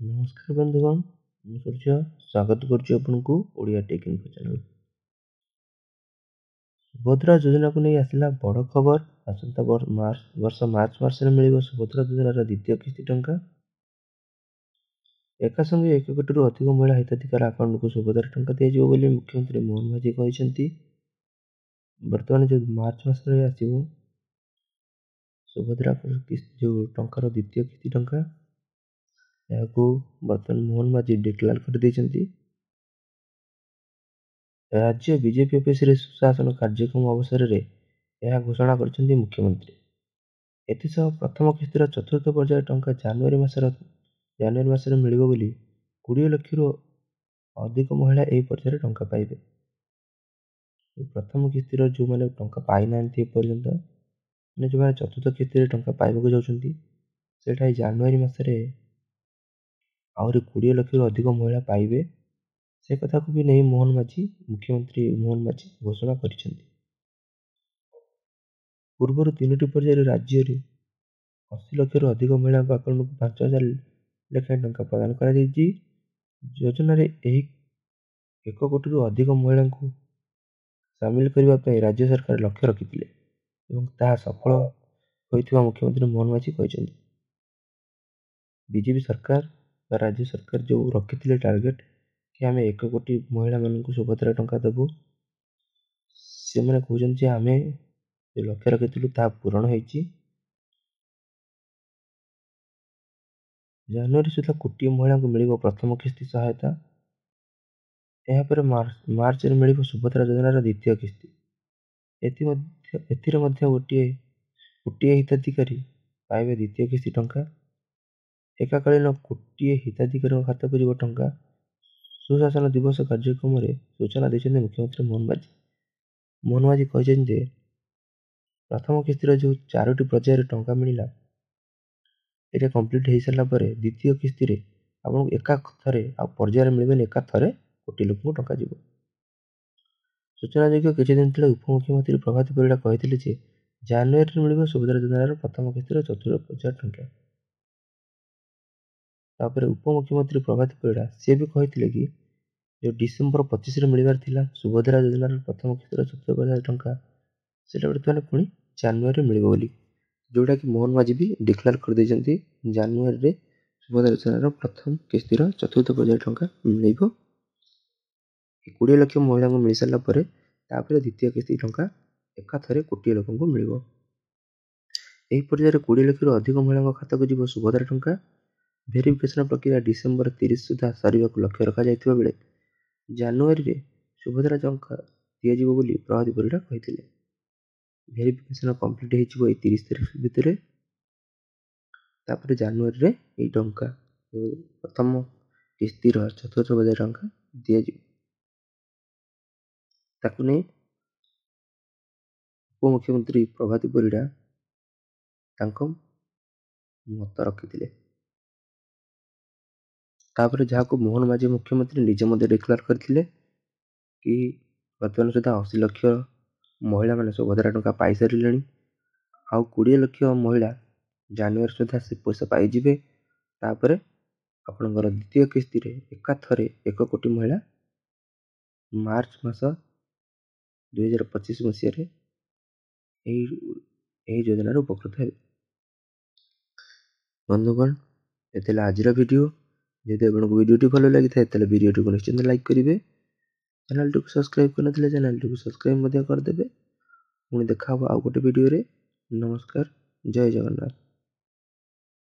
नमस्कार बंधुगण, ମୁଁ ସୂର୍ଯ୍ୟ ସ୍ୱାଗତ କରୁଛି ଆପଣଙ୍କୁ Odia tech info channel. Subhadra ଯୋଜନାକୁ ନେଇ ଆସିଲା ବଡ଼ ଖବର। ଆସନ୍ତା ବର୍ଷ ମାର୍ଚ୍ଚ ମାସରେ ମିଳିବ ସୁଭଦ୍ରା ଯୋଜନାର ଦ୍ୱିତୀୟ କିସ୍ତି ଟଙ୍କା। ଏକା ସଙ୍ଗେ 1 କୋଟିରୁ ଅଧିକ ମହିଳା ହିତାଧିକାରୀ ଆକାଉଣ୍ଟକୁ ସୁଭଦ୍ରା ଟଙ୍କା ଦିଆଯିବ ବୋଲି ମୁଖ୍ୟମନ୍ତ୍ରୀ ମୋହନ ମାଝୀ କହିଛନ୍ତି। ବର୍ତ୍ତମାନ ଯେଉଁ ମାର୍ଚ୍ଚ ମାସରେ ଆସିବ ସୁଭଦ୍ରା ଯେଉଁ ଟଙ୍କାର ଦ୍ୱିତୀୟ କିସ୍ତି ଟଙ୍କା, ଏହାକୁ ବର୍ତ୍ତମାନ ମୋହନ ମାଝୀ ଡିକ୍ଲାର କରିଦେଇଛନ୍ତି। ରାଜ୍ୟ ବିଜେପି ଅଫିସରେ ସୁଶାସନ କାର୍ଯ୍ୟକ୍ରମ ଅବସରରେ ଏହା ଘୋଷଣା କରିଛନ୍ତି ମୁଖ୍ୟମନ୍ତ୍ରୀ। ଏଥିସହ ପ୍ରଥମ କିସ୍ତିର ଚତୁର୍ଥ ପର୍ଯ୍ୟାୟ ଟଙ୍କା ଜାନୁଆରୀ ମାସରେ ମିଳିବ ବୋଲି 20 ଲକ୍ଷରୁ ଅଧିକ ମହିଳା ଏହି ପର୍ଯ୍ୟାୟରେ ଟଙ୍କା ପାଇବେ। ପ୍ରଥମ କିସ୍ତିର ଯେଉଁମାନେ ଟଙ୍କା ପାଇନାହାନ୍ତି ଏପର୍ଯ୍ୟନ୍ତ, ମାନେ ଯେଉଁମାନେ ଚତୁର୍ଥ କିସ୍ତିରେ ଟଙ୍କା ପାଇବାକୁ ଯାଉଛନ୍ତି, ସେଇଟା ଏଇ ଜାନୁଆରୀ ମାସରେ ଆହୁରି 20 ଲକ୍ଷରୁ ଅଧିକ ମହିଳା ପାଇବେ। ସେ କଥାକୁ ବି ନେଇ ମୁଖ୍ୟମନ୍ତ୍ରୀ ମୋହନ ମାଝୀ ଘୋଷଣା କରିଛନ୍ତି। ପୂର୍ବରୁ 3ଟି ପର୍ଯ୍ୟାୟରେ ରାଜ୍ୟରେ 80 ଲକ୍ଷରୁ ଅଧିକ ମହିଳାଙ୍କ ଆକାଉଣ୍ଟକୁ 5,000 ଲେଖାଏଁ ଟଙ୍କା ପ୍ରଦାନ କରାଯାଇଛି। ଯୋଜନାରେ ଏହି 1 କୋଟିରୁ ଅଧିକ ମହିଳାଙ୍କୁ ସାମିଲ କରିବା ପାଇଁ ରାଜ୍ୟ ସରକାର ଲକ୍ଷ୍ୟ ରଖିଥିଲେ ଏବଂ ତାହା ସଫଳ ହୋଇଥିବା ମୁଖ୍ୟମନ୍ତ୍ରୀ ମୋହନ ମାଝୀ କହିଛନ୍ତି। ବିଜେପି ସରକାର ବା ରାଜ୍ୟ ସରକାର ଯେଉଁ ରଖିଥିଲେ ଟାର୍ଗେଟ କି ଆମେ 1 କୋଟି ମହିଳାମାନଙ୍କୁ ସୁଭଦ୍ରା ଟଙ୍କା ଦେବୁ, ସେମାନେ କହୁଛନ୍ତି ଯେ ଆମେ ଯେଉଁ ଲକ୍ଷ୍ୟ ରଖିଥିଲୁ ତାହା ପୂରଣ ହେଇଛି। ଜାନୁଆରୀ ସୁଦ୍ଧା କୋଟିଏ ମହିଳାଙ୍କୁ ମିଳିବ ପ୍ରଥମ କିସ୍ତି ସହାୟତା। ଏହାପରେ ମାର୍ଚ୍ଚରେ ମିଳିବ ସୁଭଦ୍ରା ଯୋଜନାର ଦ୍ୱିତୀୟ କିସ୍ତି। ଏଥିରେ ମଧ୍ୟ ଗୋଟିଏ ହିତାଧିକାରୀ ପାଇବେ ଦ୍ୱିତୀୟ କିସ୍ତି ଟଙ୍କା। ଏକାକାଳୀନ କୋଟିଏ ହିତାଧିକାରୀଙ୍କ ଖାତାକୁ ଯିବ ଟଙ୍କା। ସୁଶାସନ ଦିବସ କାର୍ଯ୍ୟକ୍ରମରେ ସୂଚନା ଦେଇଛନ୍ତି ମୁଖ୍ୟମନ୍ତ୍ରୀ ମୋହନ ମାଝୀ। ମୋହନ ମାଝୀ କହିଛନ୍ତି ଯେ ପ୍ରଥମ କିସ୍ତିର ଯେଉଁ 4ଟି ପର୍ଯ୍ୟାୟରେ ଟଙ୍କା ମିଳିଲା, ଏଇଟା କମ୍ପ୍ଲିଟ୍ ହେଇସାରିଲା ପରେ ଦ୍ୱିତୀୟ କିସ୍ତିରେ ଆପଣଙ୍କୁ ଏକାଥରେ ଆଉ ପର୍ଯ୍ୟାୟରେ ମିଳିବନି, ଏକାଥରେ କୋଟି ଲୋକଙ୍କୁ ଟଙ୍କା ଯିବ। ସୂଚନାଯୋଗ୍ୟ, କିଛି ଦିନ ତଳେ ଉପମୁଖ୍ୟମନ୍ତ୍ରୀ ପ୍ରଭାତ ପରିଡ଼ା କହିଥିଲେ ଯେ ଜାନୁଆରୀରେ ମିଳିବ ସୁଭଦ୍ରା ଯୋଜନାର ପ୍ରଥମ କିସ୍ତିର ଚତୁର୍ଥ ପର୍ଯ୍ୟାୟ ଟଙ୍କା। ତାପରେ ଉପମୁଖ୍ୟମନ୍ତ୍ରୀ ପ୍ରଭାତ ପରିଡ଼ା ସେ ବି କହିଥିଲେ କି ଯେଉଁ ଡିସେମ୍ବର 25ରେ ମିଳିବାର ଥିଲା ସୁଭଦ୍ରା ଯୋଜନାର ପ୍ରଥମ କିସ୍ତିର ଚତୁର୍ଥ ପର୍ଯ୍ୟାୟ ଟଙ୍କା, ସେଇଟା ବର୍ତ୍ତମାନ ପୁଣି ଜାନୁଆରୀରେ ମିଳିବ ବୋଲି, ଯେଉଁଟାକି ମୋହନ ମାଝୀ ବି ଡିକ୍ଲାର କରିଦେଇଛନ୍ତି। ଜାନୁଆରୀରେ ସୁଭଦ୍ରା ଯୋଜନାର ପ୍ରଥମ କିସ୍ତିର ଚତୁର୍ଥ ପର୍ଯ୍ୟାୟ ଟଙ୍କା ମିଳିବ। 20 ଲକ୍ଷ ମହିଳାଙ୍କୁ ମିଳିସାରିଲା ପରେ ତାପରେ ଦ୍ୱିତୀୟ କିସ୍ତି ଟଙ୍କା ଏକାଥରେ କୋଟିଏ ଲୋକଙ୍କୁ ମିଳିବ। ଏହି ପର୍ଯ୍ୟାୟରେ 20 ଲକ୍ଷରୁ ଅଧିକ ମହିଳାଙ୍କ ଖାତାକୁ ଯିବ ସୁଭଦ୍ରା ଟଙ୍କା। ଭେରିଫିକେସନ ପ୍ରକ୍ରିୟା ଡିସେମ୍ବର 30 ସୁଦ୍ଧା ସରିବାକୁ ଲକ୍ଷ୍ୟ ରଖାଯାଇଥିବା ବେଳେ ଜାନୁଆରୀରେ ସୁଭଦ୍ରା ଟଙ୍କା ଦିଆଯିବ ବୋଲି ପ୍ରଭାତ ପରିଡ଼ା କହିଥିଲେ। ଭେରିଫିକେସନ କମ୍ପ୍ଲିଟ୍ ହେଇଯିବ ଏଇ 30 ତାରିଖ ଭିତରେ। ତାପରେ ଜାନୁଆରୀରେ ଏହି ଟଙ୍କା ପ୍ରଥମ କିସ୍ତିର ଚତୁର୍ଥ ପର୍ଯ୍ୟାୟ ଟଙ୍କା ଦିଆଯିବ। ତାକୁ ନେଇ ଉପମୁଖ୍ୟମନ୍ତ୍ରୀ ପ୍ରଭାତ ପରିଡ଼ା ତାଙ୍କ ମତ ରଖିଥିଲେ। ତାପରେ ଯାହାକୁ ମୋହନ ମାଝୀ ମୁଖ୍ୟମନ୍ତ୍ରୀ ନିଜେ ମଧ୍ୟ ଡିକ୍ଲାର କରିଥିଲେ କି ବର୍ତ୍ତମାନ ସୁଦ୍ଧା 80 ଲକ୍ଷ ମହିଳାମାନେ ସୁଭଦ୍ରା ଟଙ୍କା ପାଇସାରିଲେଣି। ଆଉ 20 ଲକ୍ଷ ମହିଳା ଜାନୁଆରୀ ସୁଦ୍ଧା ସେ ପଇସା ପାଇଯିବେ। ତାପରେ ଆପଣଙ୍କର ଦ୍ୱିତୀୟ କିସ୍ତିରେ ଏକାଥରେ 1 କୋଟି ମହିଳା ମାର୍ଚ୍ଚ ମାସ 2025 ମସିହାରେ ଏହି ଯୋଜନାର ଉପକୃତ ହେବେ। ବନ୍ଧୁଗଣ, ଏ ଥିଲା ଆଜିର ଭିଡ଼ିଓ। ଯଦି ଆପଣଙ୍କୁ ଭିଡ଼ିଓଟି ଭଲ ଲାଗିଥାଏ ତାହେଲେ ଭିଡ଼ିଓଟିକୁ ନିଶ୍ଚିନ୍ତ ଲାଇକ୍ କରିବେ। ଚ୍ୟାନେଲଟିକୁ ସବସ୍କ୍ରାଇବ୍ କରିନଥିଲେ ଚ୍ୟାନେଲଟିକୁ ସବସ୍କ୍ରାଇବ୍ ମଧ୍ୟ କରିଦେବେ। ପୁଣି ଦେଖା ହେବ ଆଉ ଗୋଟେ ଭିଡ଼ିଓରେ। ନମସ୍କାର, ଜୟ ଜଗନ୍ନାଥ।